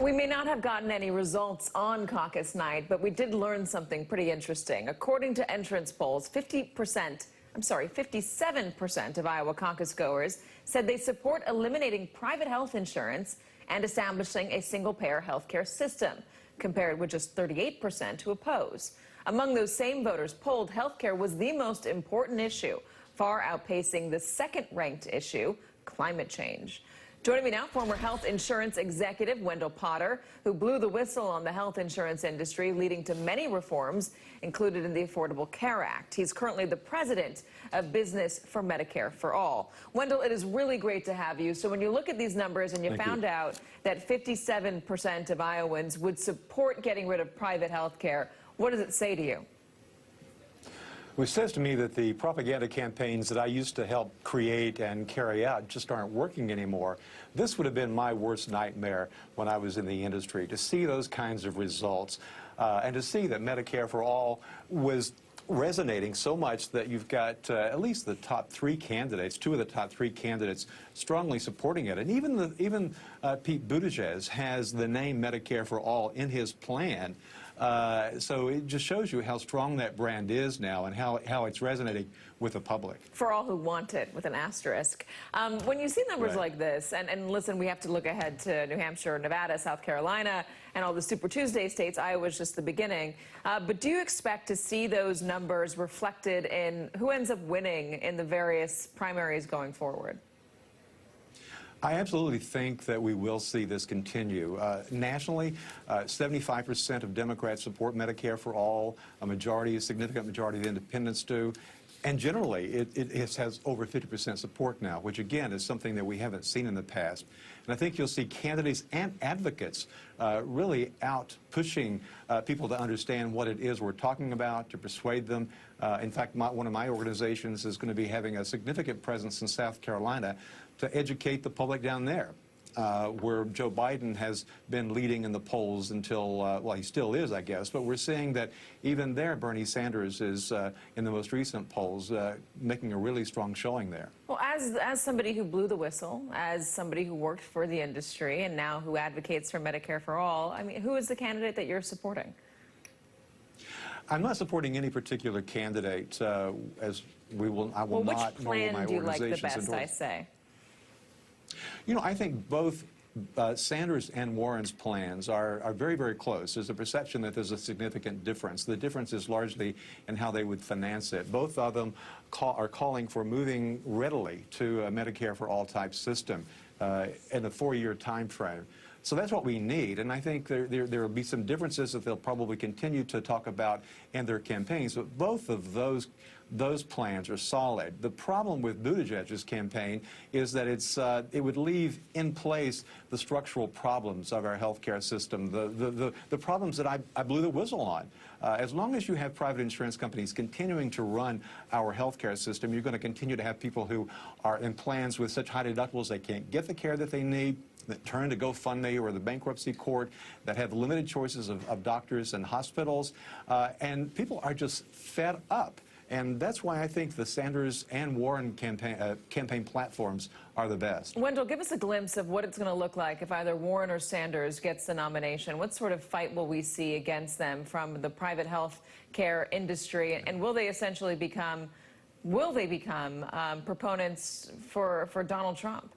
We may not have gotten any results on caucus night, but we did learn something pretty interesting. According to entrance polls, 57% of Iowa caucus goers said they support eliminating private health insurance and establishing a single-payer health care system, compared with just 38% who oppose. Among those same voters polled, health care was the most important issue, far outpacing the second-ranked issue, climate change. Joining me now, former health insurance executive Wendell Potter, who blew the whistle on the health insurance industry, leading to many reforms included in the Affordable Care Act. He's currently the president of Business for Medicare for All. Wendell, it is really great to have you. So when you look at these numbers and you found out that 57% of Iowans would support getting rid of private health care, what does it say to you? Which says to me that the propaganda campaigns that I used to help create and carry out just aren't working anymore. This would have been my worst nightmare when I was in the industry, to see those kinds of results and to see that Medicare for All was resonating so much that you've got at least the top three candidates, two of the top three candidates strongly supporting it. And even Pete Buttigieg has the name Medicare for All in his plan. So it just shows you how strong that brand is now and how it's resonating with the public. For all who want it, with an asterisk. When you see numbers like this, and listen, we have to look ahead to New Hampshire, Nevada, South Carolina, and all the Super Tuesday states. Iowa's just the beginning. But do you expect to see those numbers reflected in who ends up winning in the various primaries going forward? I absolutely think that we will see this continue. Nationally, 75% of Democrats support Medicare for All. A significant majority of the independents do. And generally, it has over 50% support now, which again is something that we haven't seen in the past. And I think you'll see candidates and advocates really out pushing people to understand what it is we're talking about, to persuade them. In fact, one of my organizations is going to be having a significant presence in South Carolina to educate the public down there. Where Joe Biden has been leading in the polls until, well, he still is, I guess, but we're seeing that even there, Bernie Sanders is, in the most recent polls, making a really strong showing there. Well, as somebody who blew the whistle, as somebody who worked for the industry and now who advocates for Medicare for All, I mean, who is the candidate that you're supporting? I'm not supporting any particular candidate, as I will not. Well, which plan do you like the best, I say? You know, I think both Sanders and Warren's plans are very, very close. There's a perception that there's a significant difference. The difference is largely in how they would finance it. Both of them are calling for moving readily to a Medicare for All type system in a 4-year time frame. So that's what we need, and I think there will be some differences that they'll probably continue to talk about in their campaigns, but both of those plans are solid. The problem with Buttigieg's campaign is that it would leave in place the structural problems of our healthcare system, the problems that I blew the whistle on. As long as you have private insurance companies continuing to run our healthcare system, you're going to continue to have people who are in plans with such high deductibles they can't get the care that they need, that turn to GoFundMe or the bankruptcy court, that have limited choices of doctors and hospitals, and people are just fed up. And that's why I think the Sanders and Warren campaign platforms are the best. Wendell, give us a glimpse of what it's going to look like if either Warren or Sanders gets the nomination. What sort of fight will we see against them from the private health care industry? And will they essentially become, proponents for Donald Trump?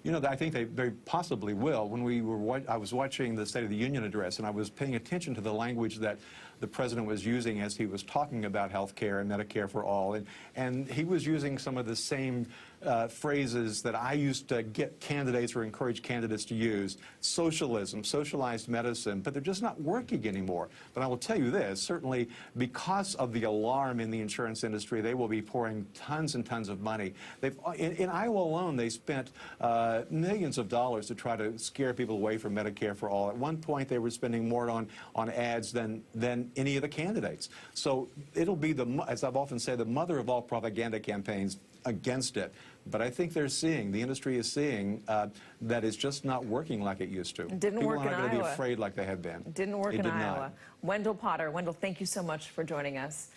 You know, I think they very possibly will. When I was watching the State of the Union address, and I was paying attention to the language that the president was using as he was talking about health care and Medicare for All, and he was using some of the same phrases that I used to get candidates or encourage candidates to use: socialism, socialized medicine, but they're just not working anymore. But I will tell you this, certainly because of the alarm in the insurance industry, they will be pouring tons and tons of money. In Iowa alone, they spent millions of dollars to try to scare people away from Medicare for All. At one point, they were spending more on ads than any of the candidates. So it'll be, as I've often said, the mother of all propaganda campaigns against it. But I think the industry is seeing that it's just not working like it used to. It didn't work in Iowa. People aren't going to be afraid like they have been. It didn't work in Iowa. Wendell Potter. Wendell, thank you so much for joining us.